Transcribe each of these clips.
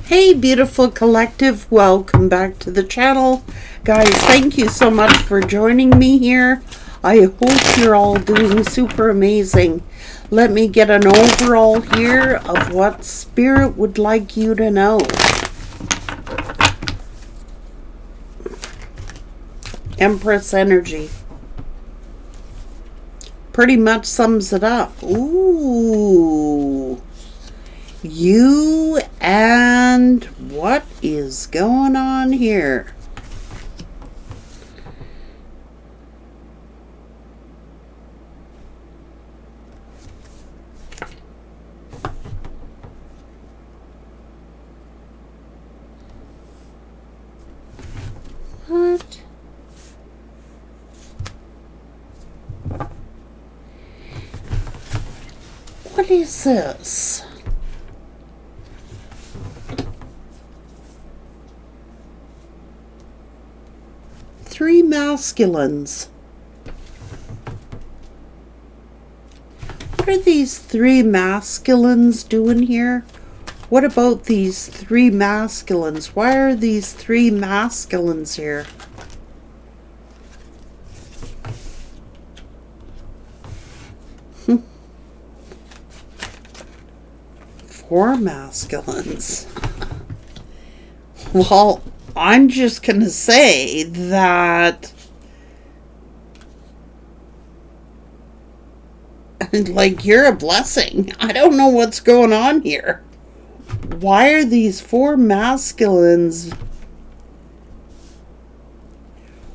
Hey beautiful collective, welcome back to the channel. Guys, thank you so much for joining me here. I hope you're all doing super amazing. Let me get an overall here of what Spirit would like you to know. Empress energy. Pretty much sums it up. Ooh. You and what is going on here? What? What is this? Three masculines. What are these three masculines doing here? What about these three masculines? Why are these three masculines here? Four masculines. Well, I'm just going to say that, like, you're a blessing. I don't know what's going on here. Why are these four masculines?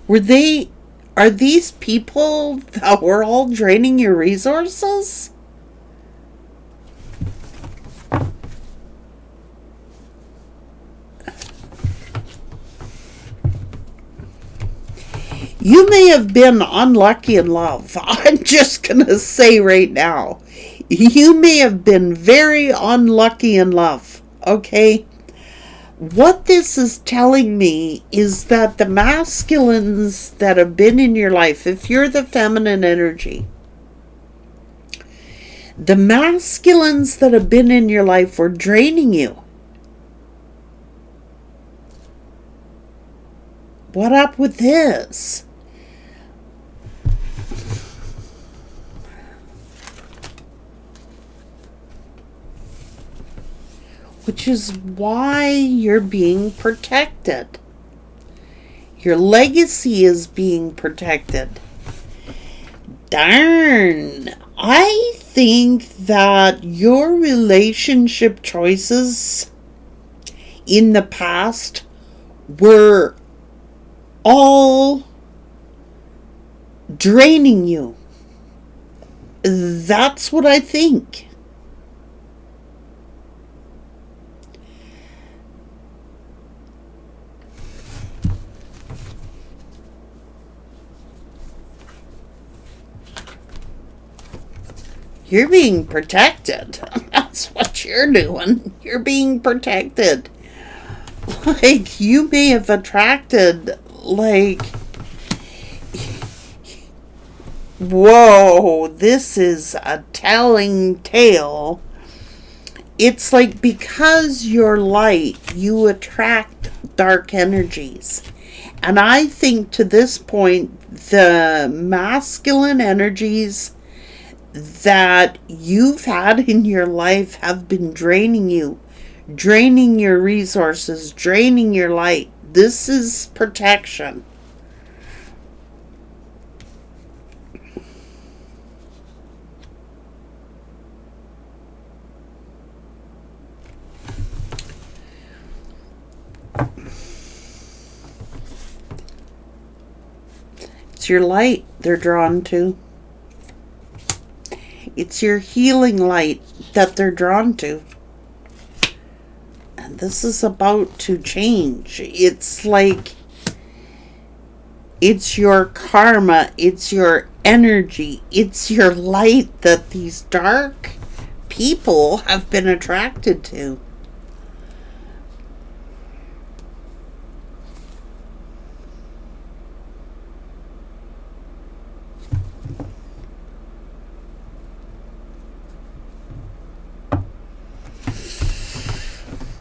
Are these people that were all draining your resources? You may have been unlucky in love. I'm just going to say right now. You may have been very unlucky in love. Okay? What this is telling me is that the masculines that have been in your life, if you're the feminine energy, the masculines that have been in your life were draining you. What up with this? Which is why you're being protected. Your legacy is being protected. Darn. I think that your relationship choices in the past were all draining you. That's what I think. You're being protected. That's what you're doing. You're being protected. Like, you may have attracted, like, whoa, this is a telling tale. It's like, because you're light, you attract dark energies. And I think to this point, the masculine energies that you've had in your life have been draining you, draining your resources, draining your light. This is protection. It's your light they're drawn to. It's your healing light that they're drawn to. And this is about to change. It's like, it's your karma, it's your energy, it's your light that these dark people have been attracted to.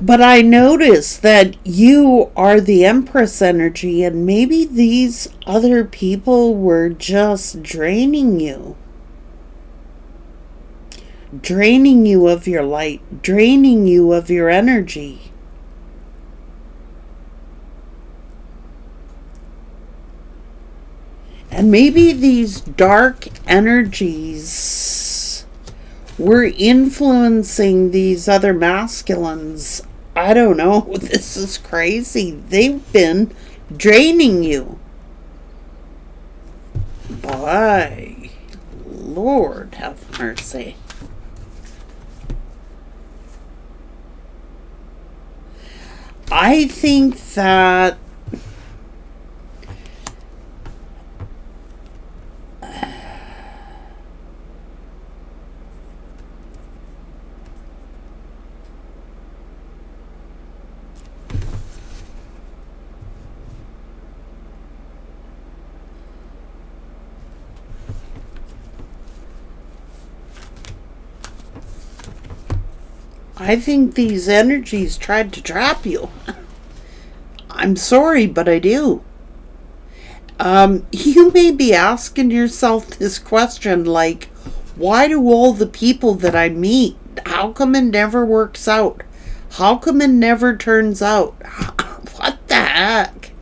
But I noticed that you are the Empress energy, and maybe these other people were just draining you. Draining you of your light, draining you of your energy. And maybe these dark energies were influencing these other masculines. I don't know. This is crazy. They've been draining you. Boy, Lord have mercy. I think that these energies tried to trap you. I'm sorry, but I do. You may be asking yourself this question, like, why do all the people that I meet, how come it never works out? How come it never turns out? What the heck?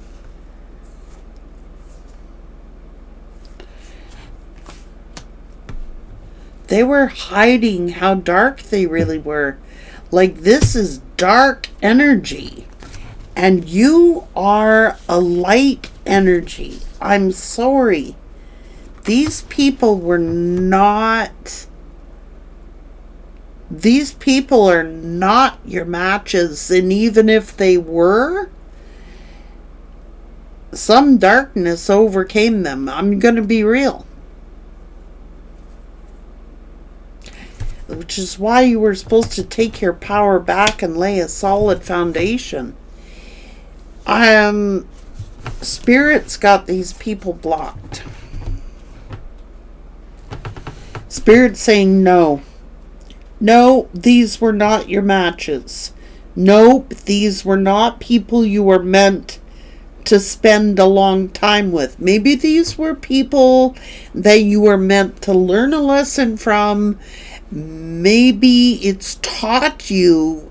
They were hiding how dark they really were. Like, this is dark energy. And you are a light energy. I'm sorry. These people were not... These people are not your matches. And even if they were, some darkness overcame them. I'm going to be real. Which is why you were supposed to take your power back and lay a solid foundation. Spirit's got these people blocked. Spirit's saying no. No, these were not your matches. Nope, these were not people you were meant to spend a long time with. Maybe these were people that you were meant to learn a lesson from. Maybe it's taught you,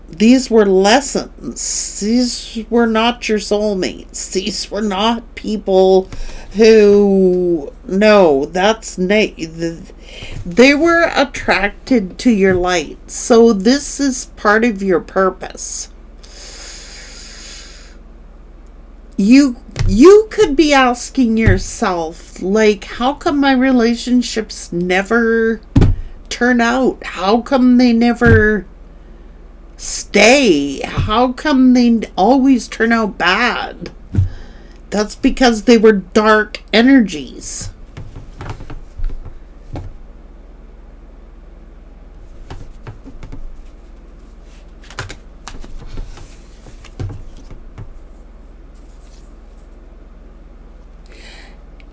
these were lessons. These were not your soulmates. These were not people who, no, they were attracted to your light. So this is part of your purpose. You could be asking yourself, like, how come my relationships never turn out? How come they never stay? How come they always turn out bad? That's because they were dark energies.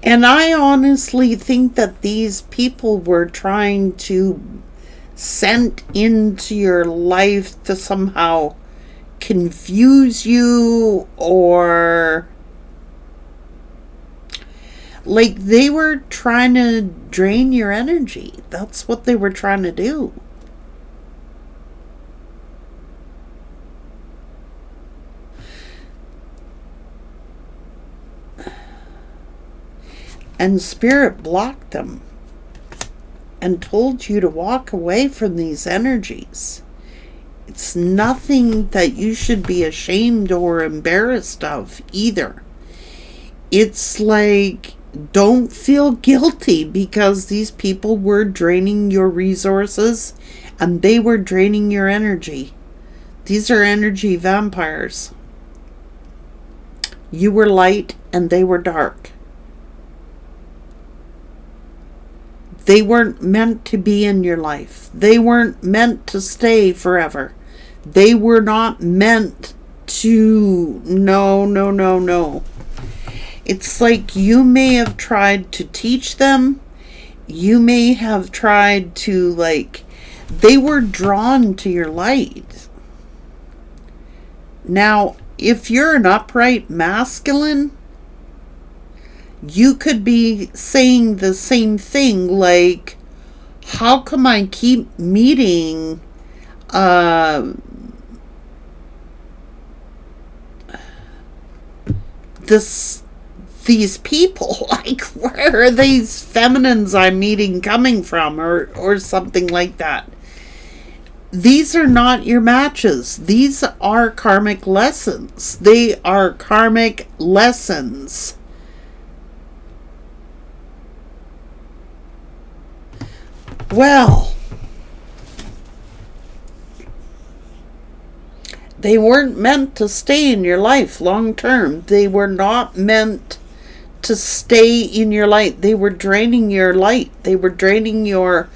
And I honestly think that these people were trying to send into your life to somehow confuse you, or like they were trying to drain your energy. That's what they were trying to do. And Spirit blocked them and told you to walk away from these energies. It's nothing that you should be ashamed or embarrassed of either. It's like, don't feel guilty, because these people were draining your resources and they were draining your energy. These are energy vampires. You were light and they were dark. They weren't meant to be in your life. They weren't meant to stay forever. They were not meant to... No. It's like you may have tried to teach them. you may have tried to, like, they were drawn to your light. Now, if you're an upright masculine, you could be saying the same thing, like, how come I keep meeting these people? Like, where are these feminines I'm meeting coming from, or something like that? These are not your matches. These are karmic lessons. They are karmic lessons. Well, they weren't meant to stay in your life long term. They were not meant to stay in your light. They were draining your light. They were draining your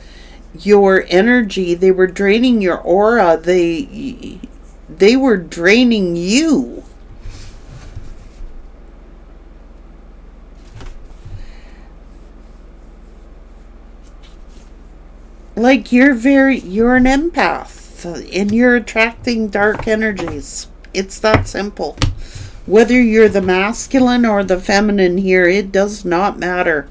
energy. They were draining your aura. They were draining you. Like, you're an empath, and you're attracting dark energies. It's that simple. Whether you're the masculine or the feminine here, it does not matter.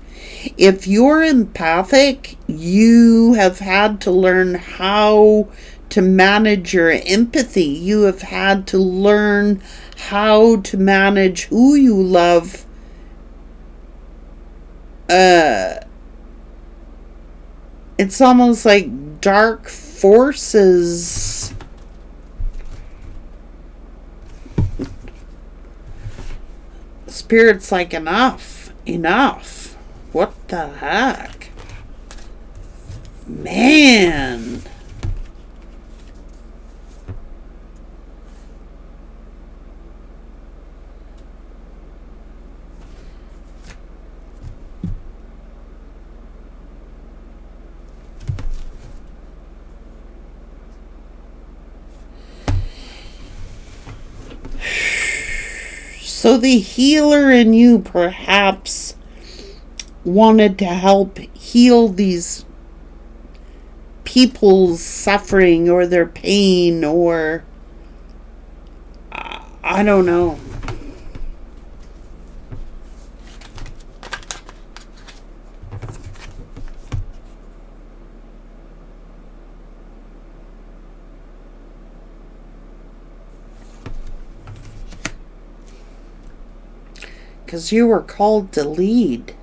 If you're empathic, you have had to learn how to manage your empathy. You have had to learn how to manage who you love. It's almost like dark forces. Spirit's like, enough. What the heck? Man. So the healer in you perhaps wanted to help heal these people's suffering or their pain, or I don't know. Because you were called to lead.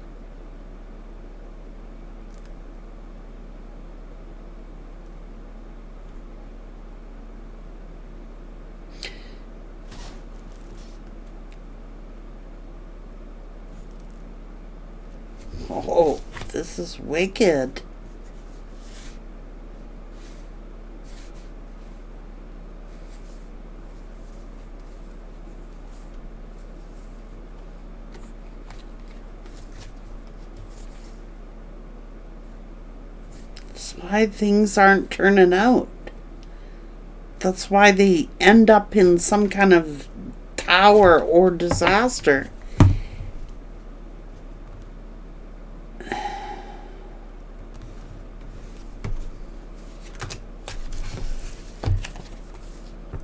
Oh, this is wicked. That's why things aren't turning out. That's why they end up in some kind of tower or disaster.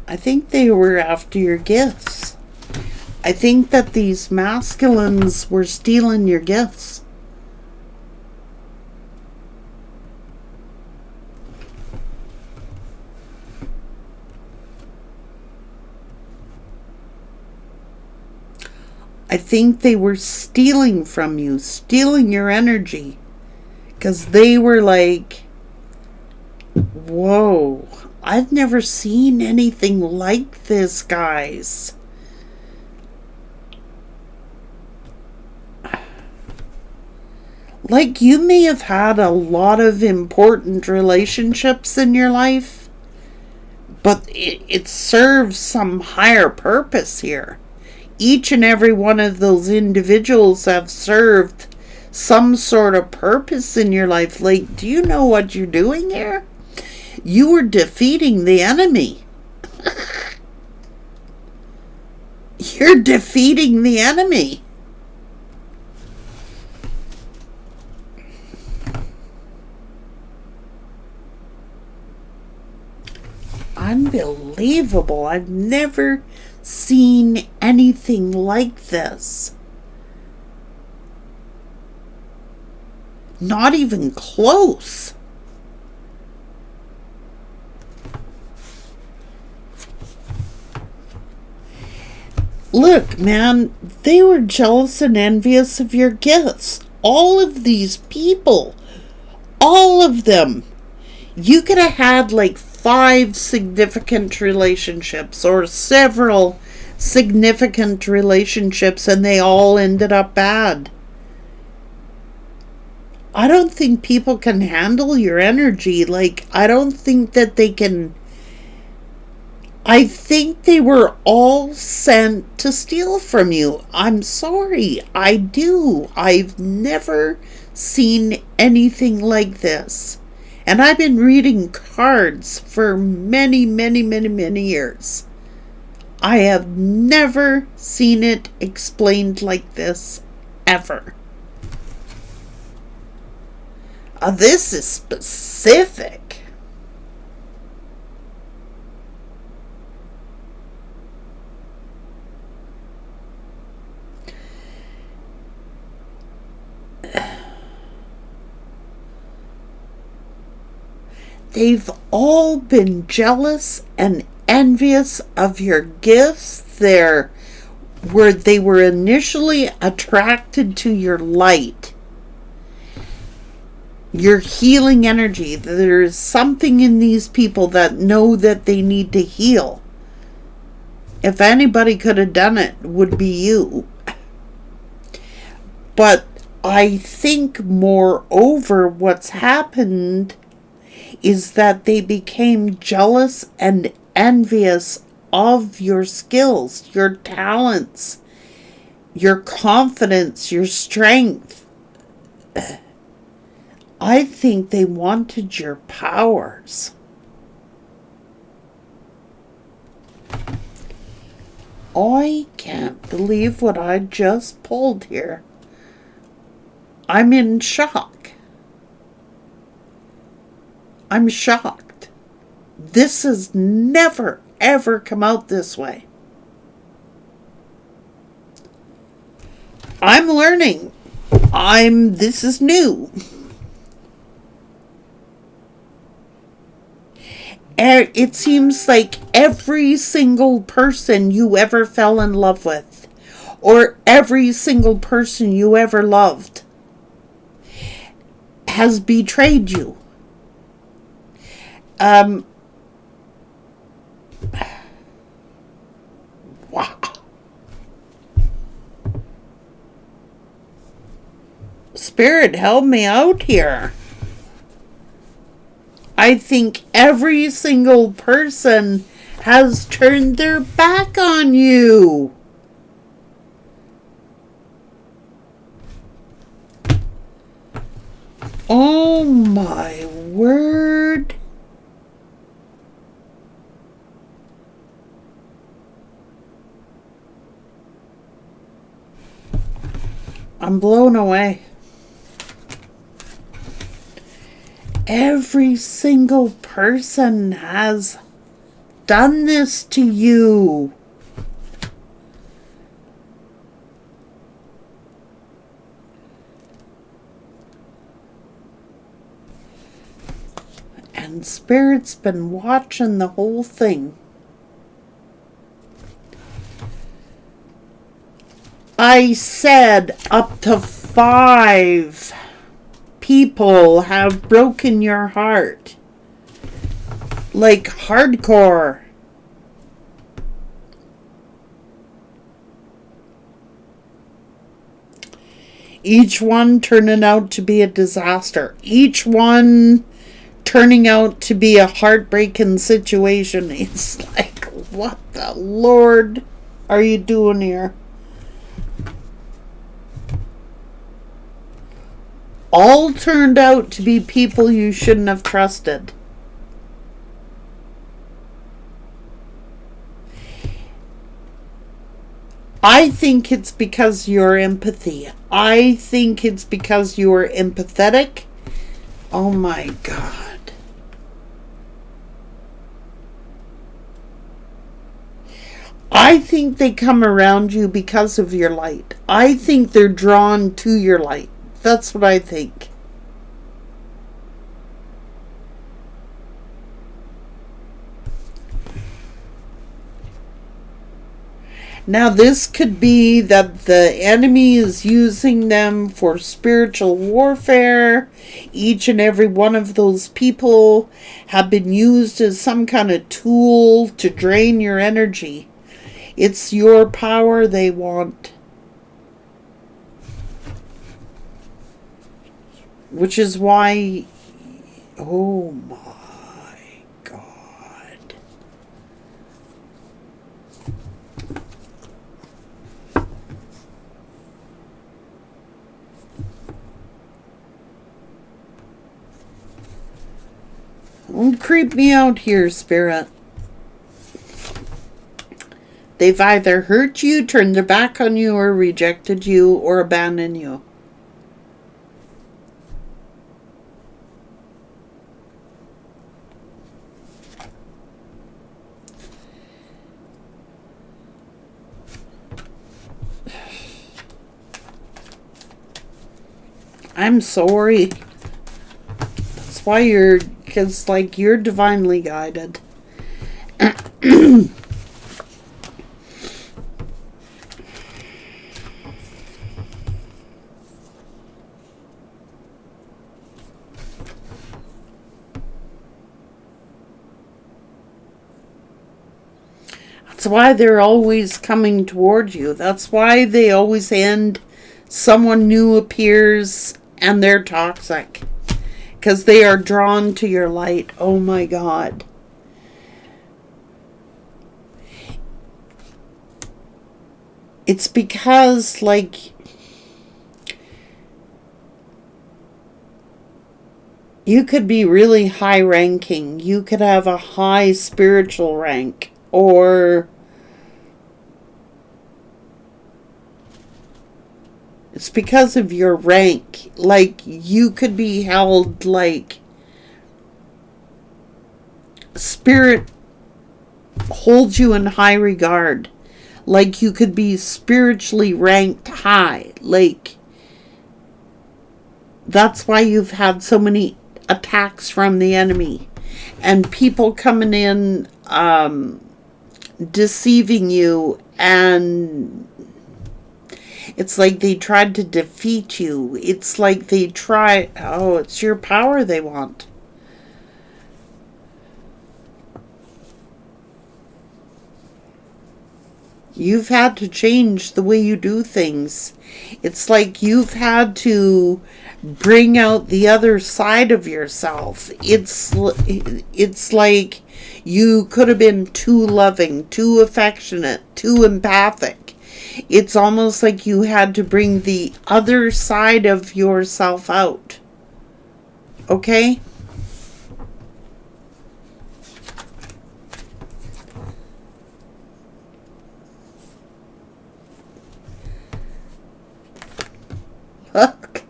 I think they were after your gifts. I think that these masculines were stealing your gifts. I think they were stealing from you, stealing your energy. Because they were like, whoa, I've never seen anything like this, guys. Like, you may have had a lot of important relationships in your life, but it serves some higher purpose here. Each and every one of those individuals have served some sort of purpose in your life. Like, do you know what you're doing here? You were defeating the enemy. You're defeating the enemy. Unbelievable. I've never seen anything like this. Not even close. Look, man, they were jealous and envious of your gifts. All of these people, all of them. You could have had like 5 significant relationships or several significant relationships, and they all ended up bad. I don't think people can handle your energy. Like, I don't think that they can. I think they were all sent to steal from you. I'm sorry. I do. I've never seen anything like this. And I've been reading cards for many, many, many, many years. I have never seen it explained like this, ever. This is specific. They've all been jealous and envious of your gifts. They were initially attracted to your light, your healing energy. There's something in these people that know that they need to heal. If anybody could have done it, it would be you. But I think moreover what's happened is that they became jealous and envious of your skills, your talents, your confidence, your strength. I think they wanted your powers. I can't believe what I just pulled here. I'm in shock. I'm shocked. This has never, ever come out this way. I'm learning. This is new. It seems like every single person you ever fell in love with, or every single person you ever loved, has betrayed you. Wow. Spirit, help me out here. I think every single person has turned their back on you. Oh my word. I'm blown away. Every single person has done this to you. And Spirit's been watching the whole thing. I said up to 5 people have broken your heart. Like hardcore. Each one turning out to be a disaster. Each one turning out to be a heartbreaking situation. It's like, what the Lord are you doing here? All turned out to be people you shouldn't have trusted. I think it's because you're empathy. I think it's because you're empathetic. Oh my God. I think they come around you because of your light. I think they're drawn to your light. That's what I think. Now, this could be that the enemy is using them for spiritual warfare. Each and every one of those people have been used as some kind of tool to drain your energy. It's your power they want. Which is why... Oh my God. Don't creep me out here, Spirit. They've either hurt you, turned their back on you, or rejected you, or abandoned you. I'm sorry. That's why because like you're divinely guided. That's why they're always coming toward you. That's why they always end. Someone new appears and they're toxic. Because they are drawn to your light. Oh my God. It's because, like, you could be really high ranking. You could have a high spiritual rank. Or it's because of your rank. Like, you could be held, like, spirit holds you in high regard. Like, you could be spiritually ranked high. Like, that's why you've had so many attacks from the enemy. And people coming in, deceiving you, and it's like they tried to defeat you. It's like they try... Oh, it's your power they want. You've had to change the way you do things. It's like you've had to bring out the other side of yourself. It's like you could have been too loving, too affectionate, too empathic. It's almost like you had to bring the other side of yourself out. Okay? Look.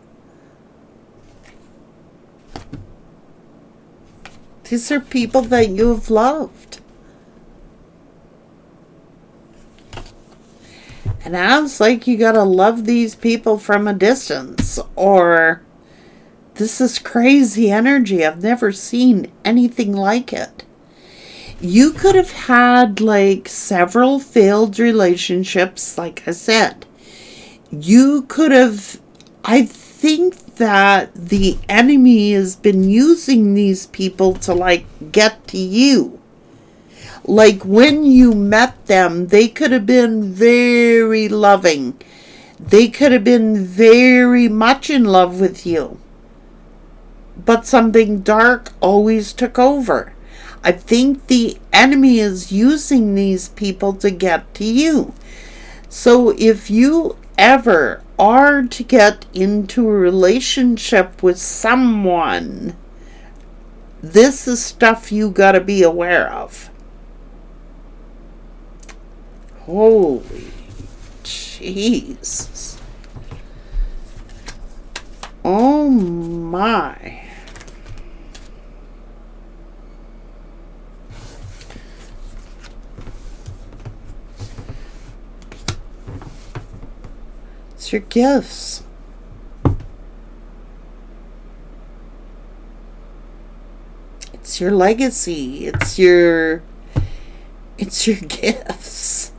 These are people that you have loved. And now it's like you gotta love these people from a distance. Or, this is crazy energy. I've never seen anything like it. You could have had, like, several failed relationships, like I said. You could have... I think that the enemy has been using these people to, like, get to you. Like, when you met them, they could have been very loving. They could have been very much in love with you. But something dark always took over. I think the enemy is using these people to get to you. So if you ever are to get into a relationship with someone, this is stuff you gotta be aware of. Holy Jesus. Oh my. It's your gifts. It's your legacy. It's your gifts.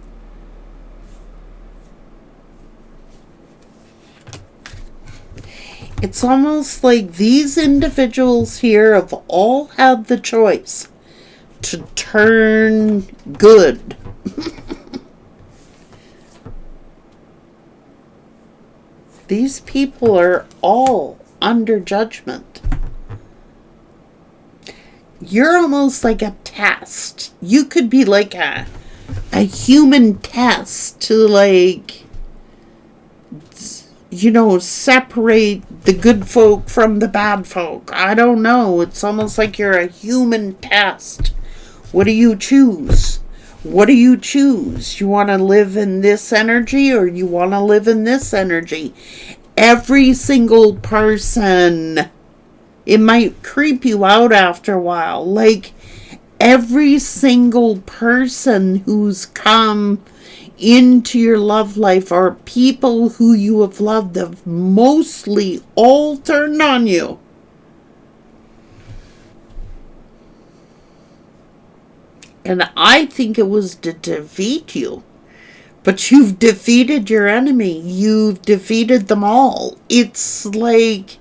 It's almost like these individuals here have all had the choice to turn good. These people are all under judgment. You're almost like a test. You could be like a human test to, like, you know, separate the good folk from the bad folk. I don't know. It's almost like you're a human test. What do you choose? What do you choose? You want to live in this energy or you want to live in this energy? Every single person, it might creep you out after a while. Like, every single person who's come into your love life or people who you have loved have mostly all turned on you. And I think it was to defeat you. But you've defeated your enemy. You've defeated them all. It's like,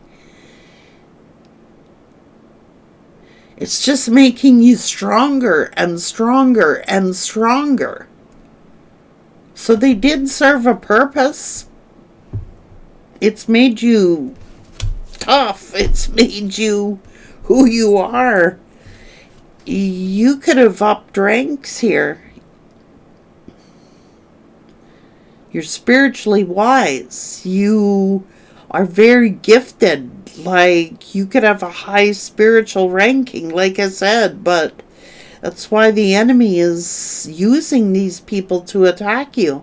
it's just making you stronger and stronger and stronger. So they did serve a purpose. It's made you tough. It's made you who you are. You could have upped ranks here. You're spiritually wise. You are very gifted. Like, you could have a high spiritual ranking, like I said, but that's why the enemy is using these people to attack you.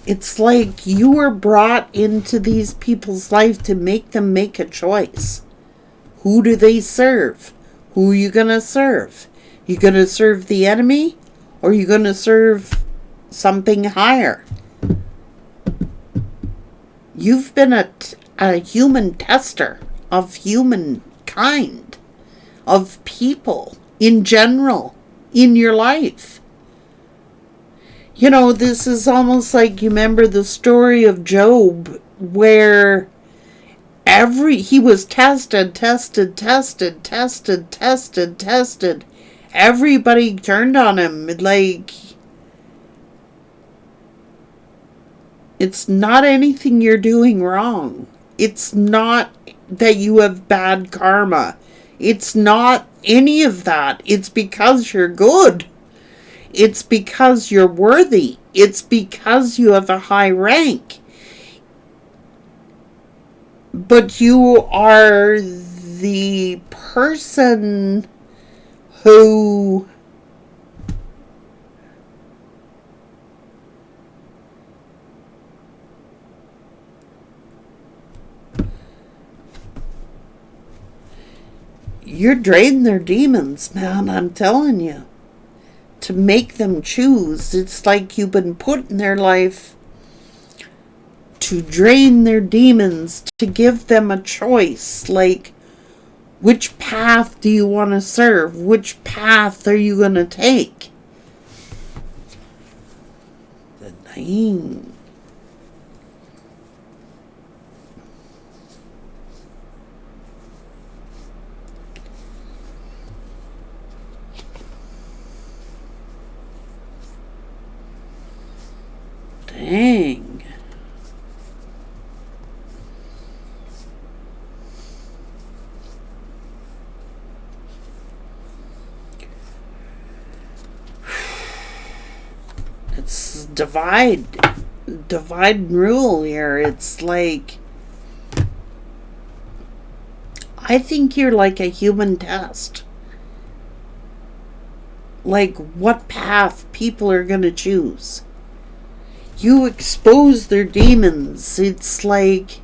It's like you were brought into these people's life to make them make a choice. Who do they serve? Who are you going to serve? You going to serve the enemy or are you going to serve something higher? You've been a human tester of humankind, of people in general in your life. You know, this is almost like, you remember the story of Job, where he was tested. Everybody turned on him. Like, it's not anything you're doing wrong. It's not that you have bad karma. It's not any of that. It's because you're good. It's because you're worthy. It's because you have a high rank. But you are the person who you're draining their demons, man, I'm telling you. To make them choose. It's like you've been put in their life to drain their demons, to give them a choice. Like, which path do you want to serve? Which path are you going to take? The 9. Dang. It's divide and rule here. It's like, I think you're like a human test. Like, what path people are going to choose. You expose their demons. It's like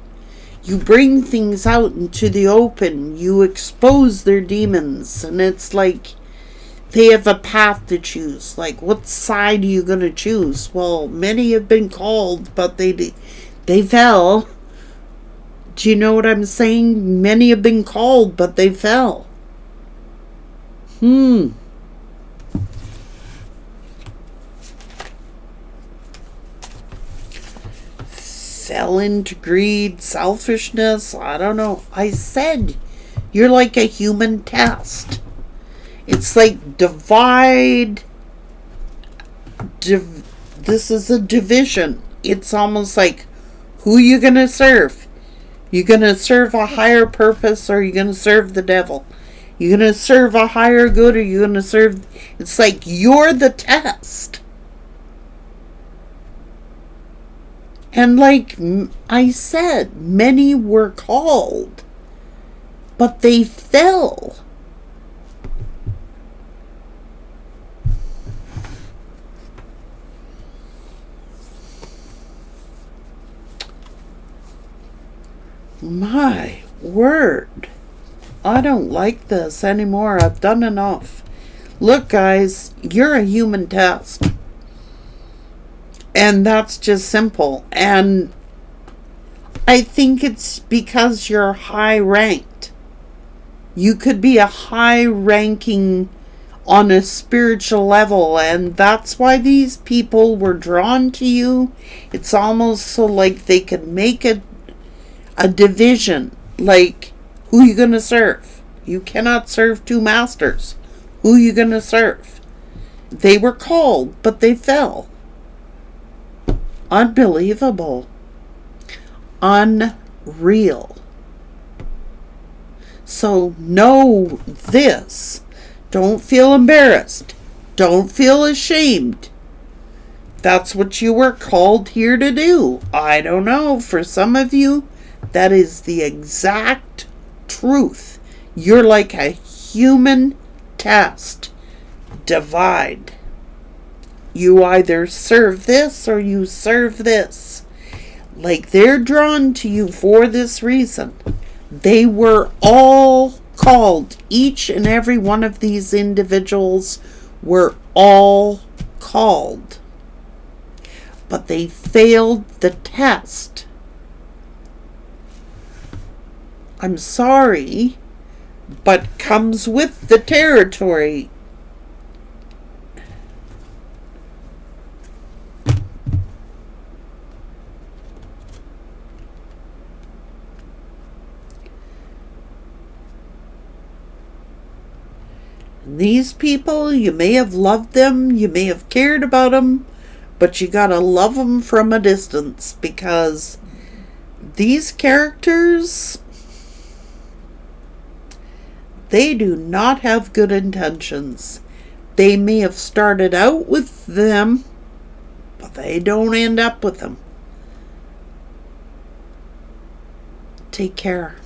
you bring things out into the open. You expose their demons. And it's like they have a path to choose. Like, what side are you going to choose? Well, many have been called, but they fell. Do you know what I'm saying? Many have been called, but they fell. Fell into greed, selfishness. I don't know. I said you're like a human test. It's like divide. This is a division. It's almost like, who you going to serve? You going to serve a higher purpose, or are you going to serve the devil? You going to serve a higher good, or you going to serve... It's like you're the test. And like I said, many were called, but they fell. My word. I don't like this anymore. I've done enough. Look, guys, you're a human test. And that's just simple. And I think it's because you're high ranked. You could be a high ranking on a spiritual level, and that's why these people were drawn to you. It's almost so like they could make a division, like, who you going to serve? You cannot serve two masters. Who you going to serve? They were called, but they fell. Unbelievable. Unreal. So know this. Don't feel embarrassed. Don't feel ashamed. That's what you were called here to do. I don't know. For some of you, that is the exact truth. You're like a human test. Divide. You either serve this or you serve this. Like, they're drawn to you for this reason. They were all called. Each and every one of these individuals were all called. But they failed the test. I'm sorry, but comes with the territory. These people, you may have loved them, you may have cared about them, but you gotta love them from a distance, because these characters, they do not have good intentions. They may have started out with them, but they don't end up with them. Take care.